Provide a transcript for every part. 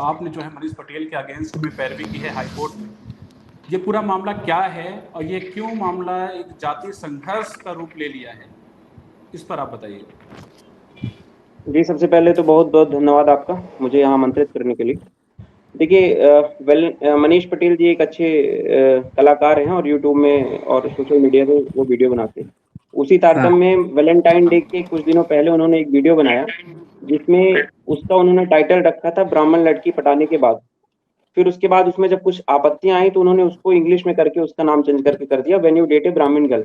आपने जो है मनीष पटेल के अगेंस्ट में पैरवी की है हाई कोर्ट में, ये पूरा मामला क्या है और ये क्यों मामला एक जातीय संघर्ष का रूप ले लिया है, इस पर आप बताइए। जी, सबसे पहले तो बहुत बहुत धन्यवाद आपका मुझे यहाँ आमंत्रित करने के लिए। देखिए, मनीष पटेल जी एक अच्छे कलाकार हैं और यूट्यूब में और सोशल मीडिया पे वो वीडियो बनाते हैं। उसी तारतम्य में वैलेंटाइन डे के कुछ दिनों पहले उन्होंने एक वीडियो बनाया जिसमें उसका उन्होंने टाइटल रखा था ब्राह्मण लड़की पटाने के बाद। फिर उसके बाद उसमें जब कुछ आपत्तियां आई तो उन्होंने उसको इंग्लिश में करके उसका नाम चेंज करके कर दिया व्हेन यू डेट ए ब्राह्मण गर्ल।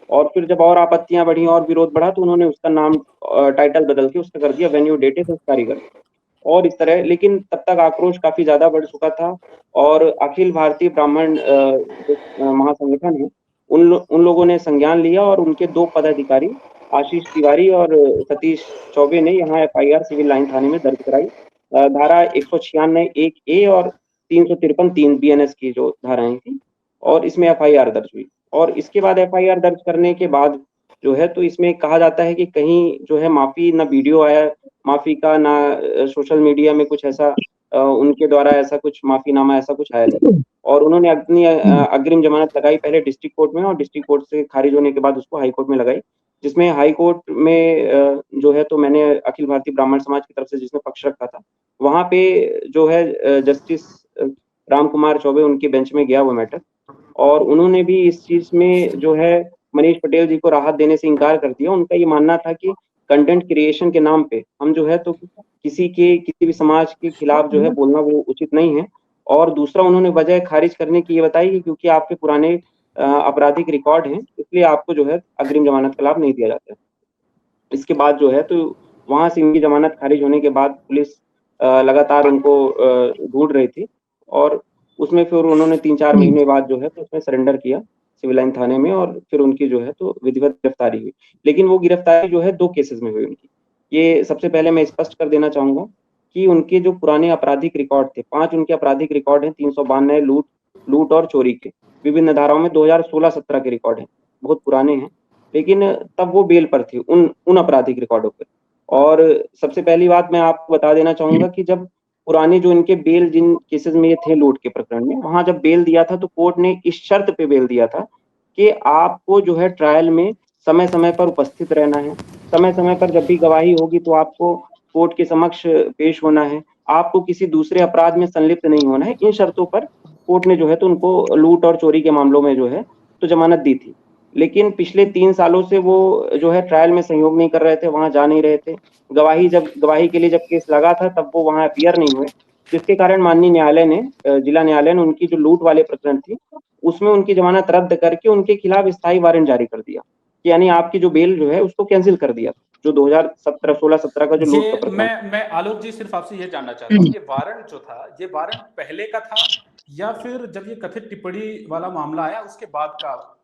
और फिर जब और आपत्तियां बढ़ी और विरोध बढ़ा तो उन्होंने उसका नाम टाइटल बदल के उसका कर दिया व्हेन यू डेट ए संस्कारी गर्ल। और इस तरह, लेकिन तब तक आक्रोश काफी ज्यादा बढ़ चुका था और अखिल भारतीय ब्राह्मण महासंगठन है, उन लोगों ने संज्ञान लिया और उनके 2 पदाधिकारी आशीष तिवारी और सतीश चौबे ने यहाँ एफआईआर सिविल लाइन थाने में दर्ज कराई। धारा 196(1)(a) और 353(3) बीएनएस की जो धाराएं थी, और इसमें एफआईआर दर्ज हुई। और इसके बाद एफआईआर दर्ज करने के बाद जो है तो इसमें कहा जाता है कि कहीं जो है माफी ना वीडियो आया माफी का, ना सोशल मीडिया में कुछ ऐसा उनके द्वारा ऐसा कुछ माफीनामा ऐसा कुछ आया नहीं। और उन्होंने अपनी अग्रिम जमानत लगाई पहले डिस्ट्रिक्ट कोर्ट में और डिस्ट्रिक्ट कोर्ट से खारिज होने के बाद उसको हाई कोर्ट में लगाई, जिसमें हाई कोर्ट में जो है तो मैंने अखिल भारतीय ब्राह्मण समाज की तरफ से जिसने पक्ष रखा था, वहां पे जो है जस्टिस राम कुमार चौबे उनके बेंच में गया वो मैटर, और उन्होंने भी इस चीज में जो है मनीष पटेल जी को राहत देने से इनकार कर दिया। उनका ये मानना था कि कंटेंट क्रिएशन के नाम पे हम जो है तो किसी भी समाज के खिलाफ जो है बोलना वो उचित नहीं है। और दूसरा उन्होंने वजह खारिज करने की ये बताई कि क्योंकि आपके पुराने आपराधिक रिकॉर्ड हैं, इसलिए आपको जो है अग्रिम जमानत का लाभ नहीं दिया जाता है। इसके बाद जो है तो वहां से इनकी जमानत खारिज होने के बाद पुलिस लगातार उनको ढूंढ रही थी, और उसमें फिर उन्होंने 3-4 महीने बाद जो है तो उसमें सरेंडर किया सिविल लाइन थाने में, और फिर उनकी जो है तो विधिवत गिरफ्तारी हुई। लेकिन वो गिरफ्तारी जो है 2 केसेस में हुई उनकी। ये सबसे पहले मैं स्पष्ट कर देना चाहूंगा कि उनके जो पुराने आपराधिक रिकॉर्ड थे, 5 उनके आपराधिक रिकॉर्ड हैं, 392 लूट और चोरी के विभिन्न धाराओं में 2016-17 के रिकॉर्ड हैं, बहुत पुराने हैं। लेकिन तब वो बेल पर थे उन आपराधिक रिकॉर्डों पर। और सबसे पहली बात मैं आपको बता देना चाहूंगा कि जब पुराने जो इनके बेल जिन केसेस में ये थे लूट के प्रकरण में, वहां जब बेल दिया था तो कोर्ट ने इस शर्त पे बेल दिया था कि आपको जो है ट्रायल में समय समय पर उपस्थित रहना है, समय समय पर जब भी गवाही होगी तो आपको कोर्ट के समक्ष पेश होना है, आपको किसी दूसरे अपराध में संलिप्त नहीं होना है। इन शर्तों पर कोर्ट ने जो है तो उनको लूट और चोरी के मामलों में जो है तो जमानत दी थी। लेकिन पिछले 3 सालों से वो जो है ट्रायल में सहयोग नहीं कर रहे थे, वहां जा नहीं रहे थे। गवाही के लिए जब केस लगा था तब वो वहां अपीयर नहीं हुए, जिसके कारण माननीय न्यायालय ने जिला न्यायालय ने उनकी जो लूट वाले प्रकरण थी उसमें उनकी जमानत रद्द करके उनके खिलाफ स्थायी वारंट जारी कर दिया, यानी आपकी जो बेल जो है उसको कैंसिल कर दिया, जो 2016-17 का जो लूट का ये प्रकरण। मैं आलोक जी सिर्फ आपसे ये जानना चाहता हूँ, ये वारंट जो था, ये वारंट पहले का था या फिर जब ये कथित टिप्पणी वाला मामला आया उसके बाद का था?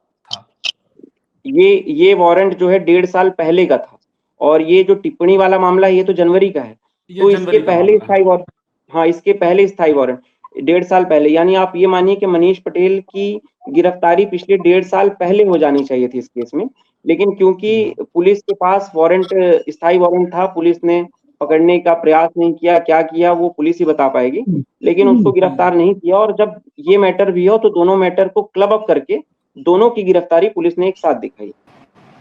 ये वारंट जो है 1.5 साल पहले का था, और ये जो टिप्पणी वाला मामला है ये तो जनवरी का है। ये तो इसके जनवरी का पहले मामला है। स्थायी वारंट, हाँ इसके पहले स्थायी वारंट 1.5 साल पहले, यानी आप ये मानिए कि मनीष पटेल की गिरफ्तारी पिछले 1.5 साल पहले हो जानी चाहिए थी इस केस में। लेकिन क्योंकि पुलिस के पास वारंट स्थायी वारंट था, पुलिस ने पकड़ने का प्रयास नहीं किया, क्या किया वो पुलिस ही बता पाएगी, लेकिन उसको गिरफ्तार नहीं किया। और जब ये मैटर भी हो तो दोनों मैटर को क्लब अप करके दोनों की गिरफ्तारी पुलिस ने एक साथ दिखाई।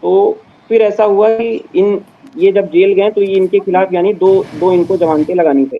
तो फिर ऐसा हुआ कि ये जब जेल गए तो ये इनके खिलाफ यानी दो इनको जमानतें लगानी थी।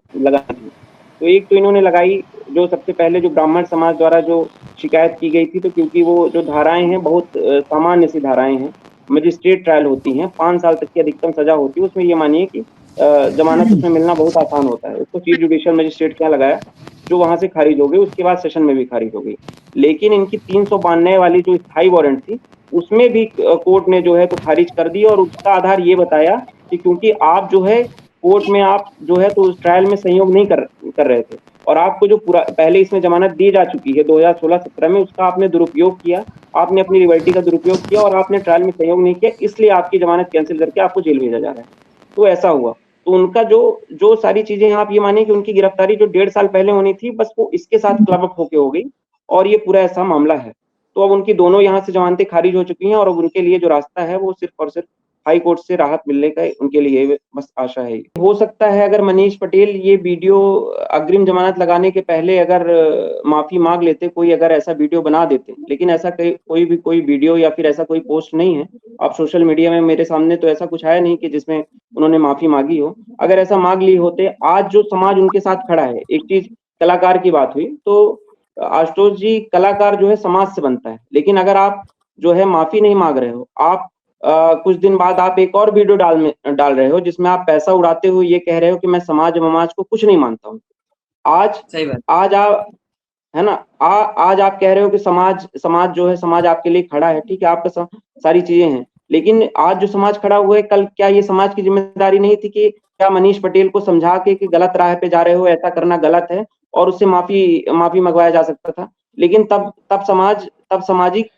तो एक तो इन्होंने लगाई जो सबसे पहले जो ब्राह्मण समाज द्वारा जो शिकायत की गई थी, तो क्योंकि वो जो धाराएं हैं बहुत सामान्य सी धाराएं हैं, मजिस्ट्रेट ट्रायल होती हैं, 5 साल तक की अधिकतम सजा होती है, उसमें ये मानिए कि जमानत उसमें मिलना बहुत आसान होता है। उसको चीफ जुडिशियल मजिस्ट्रेट क्या लगाया, जो वहां से खारिज हो गई, उसके बाद सेशन में भी खारिज हो गई। लेकिन इनकी 392 वाली जो स्थायी वारंट थी उसमें भी कोर्ट ने जो है तो खारिज कर दी, और उसका आधार ये बताया कि क्योंकि आप जो है कोर्ट में आप जो है तो उस ट्रायल में सहयोग नहीं कर रहे थे, और आपको जो पूरा पहले इसमें जमानत दी जा चुकी है 2016-17 में, उसका आपने दुरुपयोग किया, आपने अपनी लिबर्टी का दुरुपयोग किया और आपने ट्रायल में सहयोग नहीं किया, इसलिए आपकी जमानत कैंसिल करके आपको जेल भेजा जा रहा है। तो ऐसा हुआ। तो उनका जो सारी चीजें आप ये मानिए कि उनकी गिरफ्तारी जो 1.5 साल पहले होनी थी बस वो इसके साथ क्लब अप होके हो गई, और ये पूरा ऐसा मामला है। तो अब उनकी दोनों यहाँ से जमानतें खारिज हो चुकी हैं, और अब उनके लिए जो रास्ता है वो सिर्फ और सिर्फ हाई कोर्ट से राहत मिलने का उनके लिए बस आशा है। हो सकता है अगर मनीष पटेल ये वीडियो अग्रिम जमानत लगाने के पहले अगर माफी मांग लेते, कोई अगर ऐसा वीडियो बना देते, लेकिन ऐसा कोई वीडियो या फिर ऐसा कोई पोस्ट नहीं है। अब सोशल मीडिया में मेरे सामने तो ऐसा कुछ आया नहीं कि जिसमें उन्होंने माफी मांगी हो। अगर ऐसा मांग ली होते, आज जो समाज उनके साथ खड़ा है, एक चीज कलाकार की बात हुई तो आशुतोष जी, कलाकार जो है समाज से बनता है, लेकिन अगर आप जो है माफी नहीं मांग रहे हो, आप कुछ दिन बाद आप एक और वीडियो डाल रहे हो जिसमें आप पैसा उड़ाते हुए ये कह रहे हो कि मैं समाज ममाज को कुछ नहीं मानता हूँ। आज सही बात। आज आप है ना, आज आप कह रहे हो कि समाज जो है, समाज आपके लिए खड़ा है, ठीक है, आपका सारी चीजें हैं, लेकिन आज जो समाज खड़ा हुआ है, कल क्या ये समाज की जिम्मेदारी नहीं थी कि क्या मनीष पटेल को समझा के कि गलत राह पे जा रहे हो, ऐसा करना गलत है, और उससे माफी मंगवाया जा सकता था। लेकिन तब सामाजिक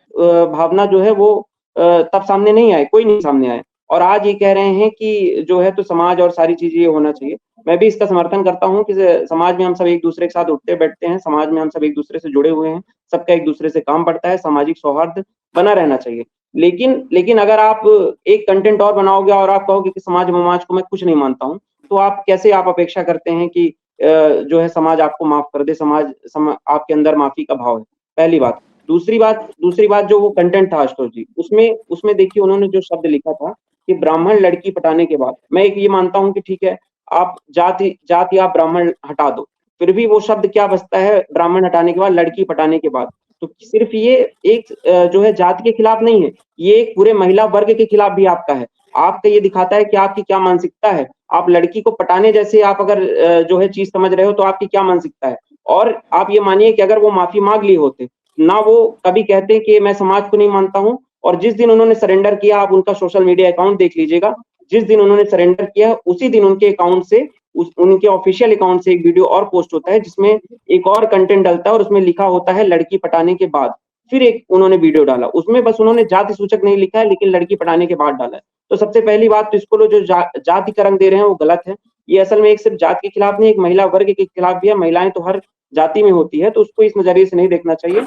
भावना जो है वो तब सामने नहीं आए, कोई नहीं सामने आए, और आज ये कह रहे हैं कि जो है तो समाज और सारी चीजें ये होना चाहिए। मैं भी इसका समर्थन करता हूँ कि समाज में हम सब एक दूसरे के साथ उठते बैठते हैं, समाज में हम सब एक दूसरे से जुड़े हुए हैं, सबका एक दूसरे से काम पड़ता है, सामाजिक सौहार्द बना रहना चाहिए। लेकिन अगर आप एक कंटेंट और बनाओगे और आप कहोगे कि समाज ममाज को मैं कुछ नहीं मानता हूँ, तो आप कैसे अपेक्षा करते हैं कि जो है समाज आपको माफ कर दे, समाज आपके अंदर माफी का भाव है, पहली बात। दूसरी बात जो वो कंटेंट था आशुतोष जी, उसमें देखिए उन्होंने जो शब्द लिखा था कि ब्राह्मण लड़की पटाने के बाद, मैं एक ये मानता हूँ कि ठीक है, आप जाति आप ब्राह्मण हटा दो, फिर भी वो शब्द क्या बचता है ब्राह्मण हटाने के बाद, लड़की पटाने के बाद। तो सिर्फ ये एक जो है जाति के खिलाफ नहीं है, ये एक पूरे महिला वर्ग के खिलाफ भी आपका है। आपका ये दिखाता है कि आपकी क्या मानसिकता है। आप लड़की को पटाने जैसे आप अगर जो है चीज समझ रहे हो, तो आपकी क्या मानसिकता है। और आप ये मानिए कि अगर वो माफी मांग लिए होते ना, वो कभी कहते कि मैं समाज को नहीं मानता हूँ, और जिस दिन उन्होंने सरेंडर किया, आप उनका सोशल मीडिया अकाउंट देख लीजिएगा, जिस दिन उन्होंने सरेंडर किया उसी दिन उनके अकाउंट से, उनके ऑफिशियल अकाउंट से एक वीडियो और पोस्ट होता है जिसमें एक और कंटेंट डलता है और उसमें लिखा होता है लड़की पटाने के बाद। फिर एक उन्होंने वीडियो डाला, उसमें बस उन्होंने जाति सूचक नहीं लिखा है, लेकिन लड़की पटाने के बाद डाला है। तो सबसे पहली बात तो इसको जो जाति का रंग दे रहे हैं वो गलत है। ये असल में एक सिर्फ जाति के खिलाफ नहीं, एक महिला वर्ग के खिलाफ भी है। महिलाएं तो हर जाति में होती है, तो उसको इस नजरिए से नहीं देखना चाहिए।